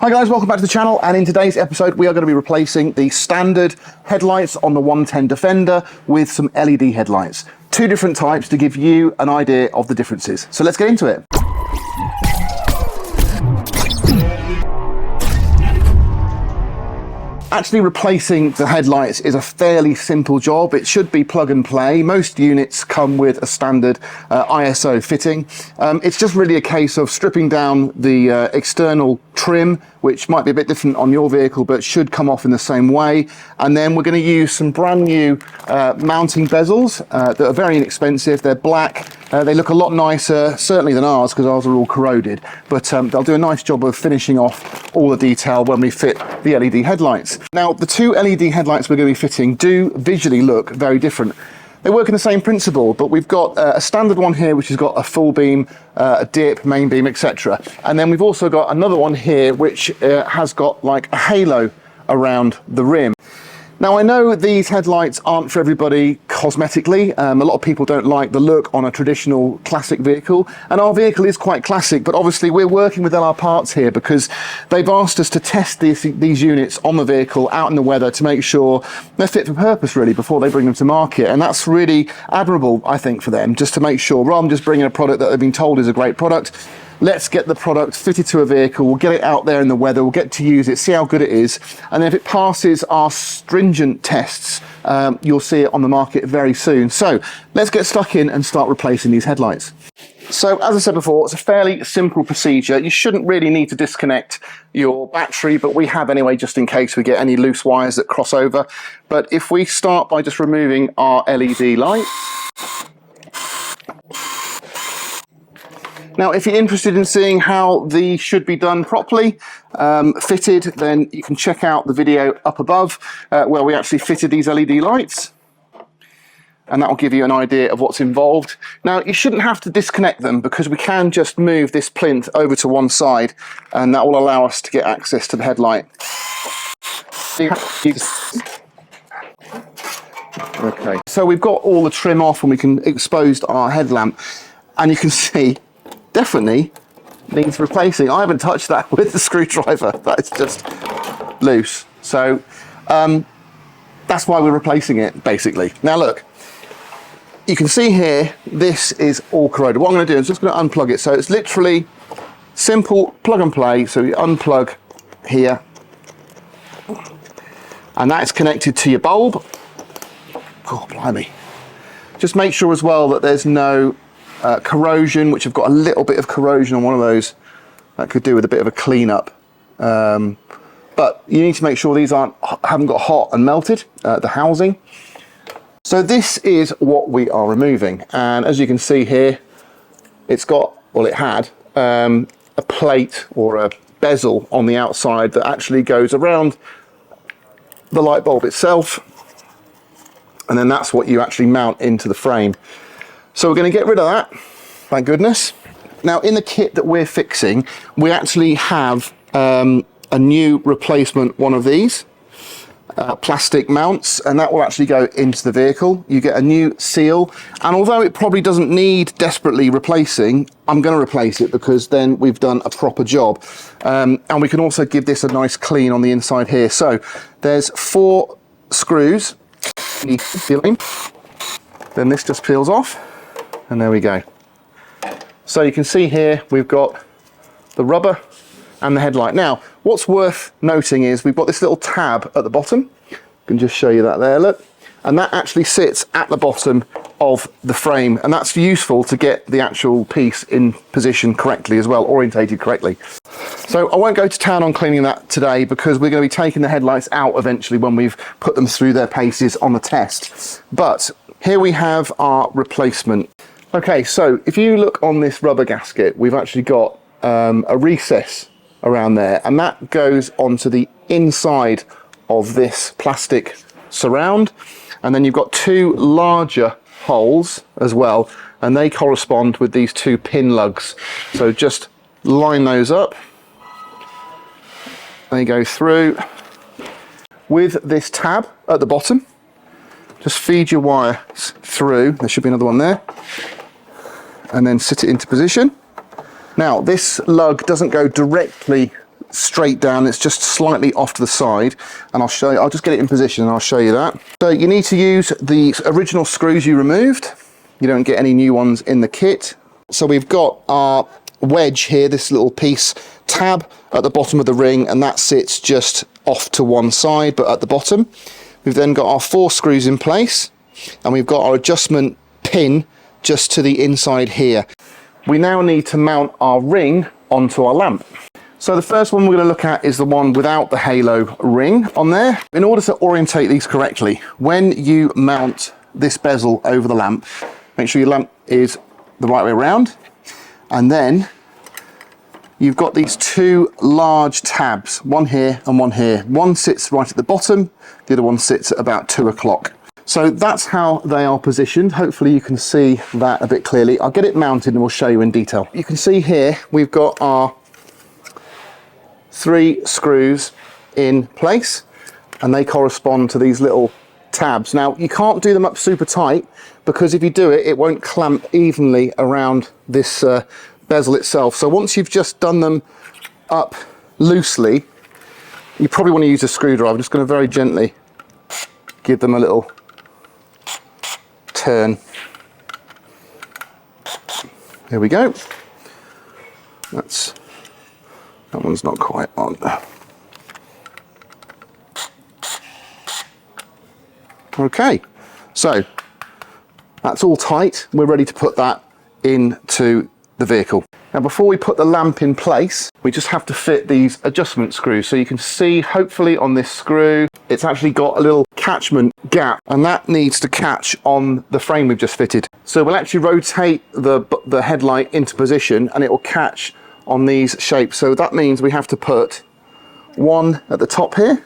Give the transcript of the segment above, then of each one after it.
Hi guys, welcome back to the channel, and in today's episode we are going to be replacing the standard headlights on the 110 Defender with some LED headlights. Two different types to give you an idea of the differences. So let's get into it. Actually replacing the headlights is a fairly simple job. It should be plug and play. Most units come with a standard ISO fitting. It's just really a case of stripping down the external trim, which might be a bit different on your vehicle, but should come off in the same way. And then we're going to use some brand new mounting bezels that are very inexpensive. They're black. They look a lot nicer, certainly than ours, because ours are all corroded. But they'll do a nice job of finishing off all the detail when we fit the LED headlights. Now, the two LED headlights we're going to be fitting do visually look very different. They work in the same principle, but we've got a standard one here which has got a full beam, a dip, main beam, etc. And then we've also got another one here which has got like a halo around the rim. Now, I know these headlights aren't for everybody cosmetically. A lot of people don't like the look on a traditional classic vehicle, and our vehicle is quite classic, but obviously we're working with LR Parts here because they've asked us to test these units on the vehicle out in the weather to make sure they're fit for purpose really before they bring them to market. And that's really admirable, I think, for them, just to make sure, rather than just bringing a product that they've been told is a great product, let's get the product fitted to a vehicle, we'll get it out there in the weather, we'll get to use it, see how good it is, and then if it passes our stringent tests, you'll see it on the market very soon. So let's get stuck in and start replacing these headlights. So as I said before, it's a fairly simple procedure. You shouldn't really need to disconnect your battery, but we have anyway, just in case we get any loose wires that cross over. But if we start by just removing our LED light. Now, if you're interested in seeing how these should be done properly, fitted, then you can check out the video up above where we actually fitted these LED lights. And that will give you an idea of what's involved. Now, you shouldn't have to disconnect them because we can just move this plinth over to one side, and that will allow us to get access to the headlight. Okay, so we've got all the trim off and we can expose our headlamp, and you can see definitely needs replacing. I haven't touched that with the screwdriver. That's just loose. So that's why we're replacing it, basically. Now look, you can see here, this is all corroded. What I'm going to do is just going to unplug it. So it's literally simple plug and play. So you unplug here, and that is connected to your bulb. Oh, blimey. Just make sure as well that there's no corrosion, which have got a little bit of corrosion on one of those. That could do with a bit of a cleanup. But you need to make sure these haven't got hot and melted, the housing. So this is what we are removing. And as you can see here, it's got, well, it had a plate or a bezel on the outside that actually goes around the light bulb itself. And then that's what you actually mount into the frame. So we're going to get rid of that, thank goodness. Now, in the kit that we're fixing, we actually have a new replacement one of these plastic mounts, and that will actually go into the vehicle. You get a new seal, and although it probably doesn't need desperately replacing, I'm going to replace it because then we've done a proper job. And we can also give this a nice clean on the inside here. So there's 4 screws. Then this just peels off. And there we go. So you can see here we've got the rubber and the headlight. Now, what's worth noting is we've got this little tab at the bottom. I can just show you that there, look. And that actually sits at the bottom of the frame, and that's useful to get the actual piece in position correctly as well, orientated correctly. So I won't go to town on cleaning that today because we're going to be taking the headlights out eventually when we've put them through their paces on the test. But here we have our replacement. Okay, so if you look on this rubber gasket, we've actually got a recess around there, and that goes onto the inside of this plastic surround. And then you've got 2 larger holes as well, and they correspond with these 2 pin lugs. So just line those up. They go through. With this tab at the bottom, just feed your wire through. There should be another one there. And then sit it into position. Now, this lug doesn't go directly straight down, it's just slightly off to the side, and I'll show you, I'll just get it in position and I'll show you that. So you need to use the original screws you removed. You don't get any new ones in the kit. So we've got our wedge here, this little piece tab at the bottom of the ring, and that sits just off to one side but at the bottom. We've then got our 4 screws in place, and we've got our adjustment pin just to the inside here. We now need to mount our ring onto our lamp. So the first one we're going to look at is the one without the halo ring on there. In order to orientate these correctly, when you mount this bezel over the lamp, make sure your lamp is the right way around, and then you've got these 2 large tabs, one here and one here. One sits right at the bottom, the other one sits at about 2 o'clock. So that's how they are positioned. Hopefully you can see that a bit clearly. I'll get it mounted and we'll show you in detail. You can see here we've got our 3 screws in place, and they correspond to these little tabs. Now you can't do them up super tight, because if you do it, it won't clamp evenly around this bezel itself. So once you've just done them up loosely, you probably want to use a screwdriver. I'm just going to very gently give them a little turn. There we go. That one's not quite on. Okay, so that's all tight. We're ready to put that into the vehicle. Now before we put the lamp in place, we just have to fit these adjustment screws. So you can see hopefully on this screw, it's actually got a little catchment gap, and that needs to catch on the frame we've just fitted. So we'll actually rotate the headlight into position, and it will catch on these shapes. So that means we have to put one at the top here,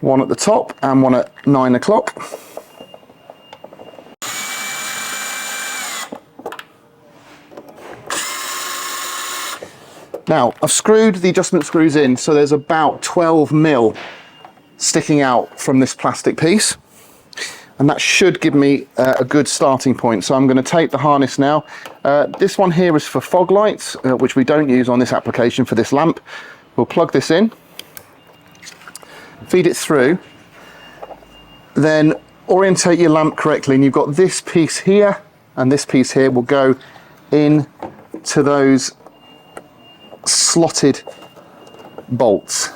one at the top, and one at 9 o'clock. Now, I've screwed the adjustment screws in, so there's about 12 mil sticking out from this plastic piece, and that should give me a good starting point. So I'm going to take the harness now. This one here is for fog lights, which we don't use on this application for this lamp. We'll plug this in, feed it through, then orientate your lamp correctly, and you've got this piece here and this piece here will go in to those slotted bolts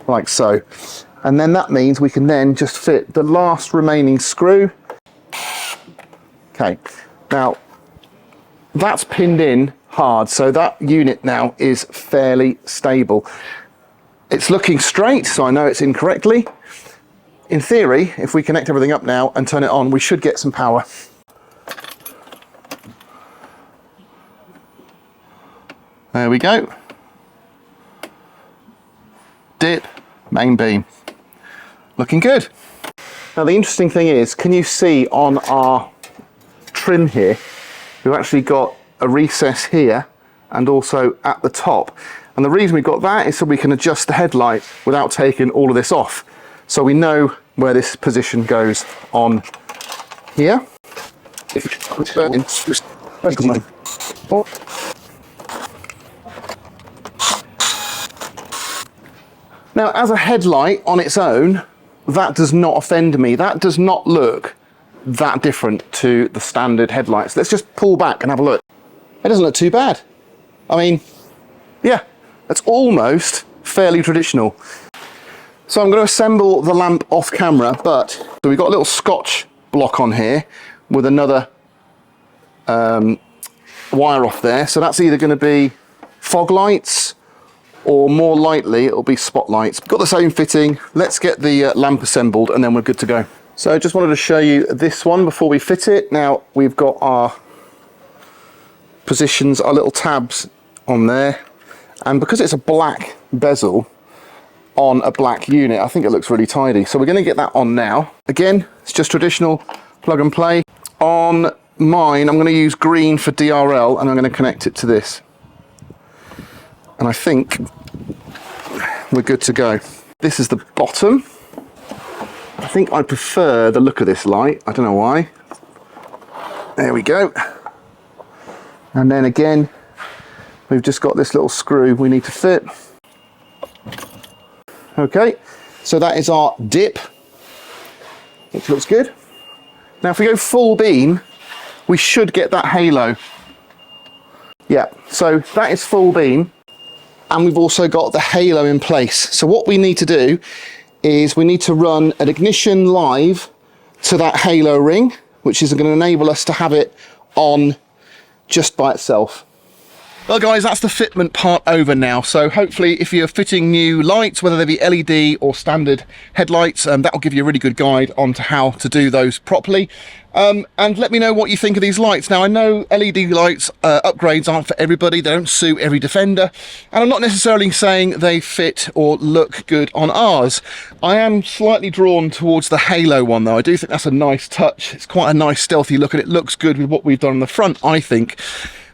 like so, and then that means we can then just fit the last remaining screw. Okay, now that's pinned in hard, so that unit now is fairly stable. It's looking straight, so I know it's in correctly. In theory, if we connect everything up now and turn it on, we should get some power. There we go. Dip, main beam. Looking good. Now the interesting thing is, can you see on our trim here, we've actually got a recess here and also at the top. And the reason we've got that is so we can adjust the headlight without taking all of this off. So we know where this position goes on here. Now, as a headlight on its own, that does not offend me. That does not look that different to the standard headlights. Let's just pull back and have a look. It doesn't look too bad. I mean, yeah, that's almost fairly traditional. So I'm going to assemble the lamp off camera, but so we've got a little Scotch block on here with another wire off there. So that's either going to be fog lights, or more likely it'll be spotlights. Got the same fitting. Let's get the lamp assembled and then we're good to go. So I just wanted to show you this one before we fit it. Now we've got our positions, our little tabs on there, and because it's a black bezel on a black unit, I think it looks really tidy. So we're going to get that on now. Again, it's just traditional plug and play. On mine, I'm going to use green for DRL, and I'm going to connect it to this. And I think we're good to go. This is the bottom. I think I prefer the look of this light. I don't know why. There we go. And then again, we've just got this little screw we need to fit. Okay, so that is our dip, which looks good. Now if we go full beam, we should get that halo. Yeah, so that is full beam, and we've also got the halo in place. So what we need to do is we need to run an ignition live to that halo ring, which is going to enable us to have it on just by itself. Well guys, that's the fitment part over now. So hopefully if you're fitting new lights, whether they be LED or standard headlights, that will give you a really good guide on to how to do those properly. And let me know what you think of these lights. Now I know LED lights upgrades aren't for everybody, they don't suit every Defender, and I'm not necessarily saying they fit or look good on ours. I am slightly drawn towards the halo one though. I do think that's a nice touch. It's quite a nice stealthy look and it looks good with what we've done on the front, I think.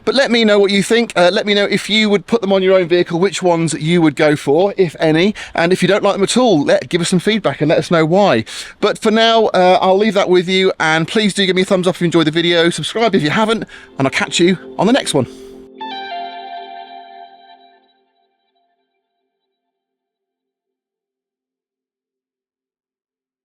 But let me know what you think. Let me know if you would put them on your own vehicle, which ones you would go for, if any. And if you don't like them at all, give us some feedback and let us know why. But for now, I'll leave that with you. And please do give me a thumbs up if you enjoyed the video. Subscribe if you haven't. And I'll catch you on the next one.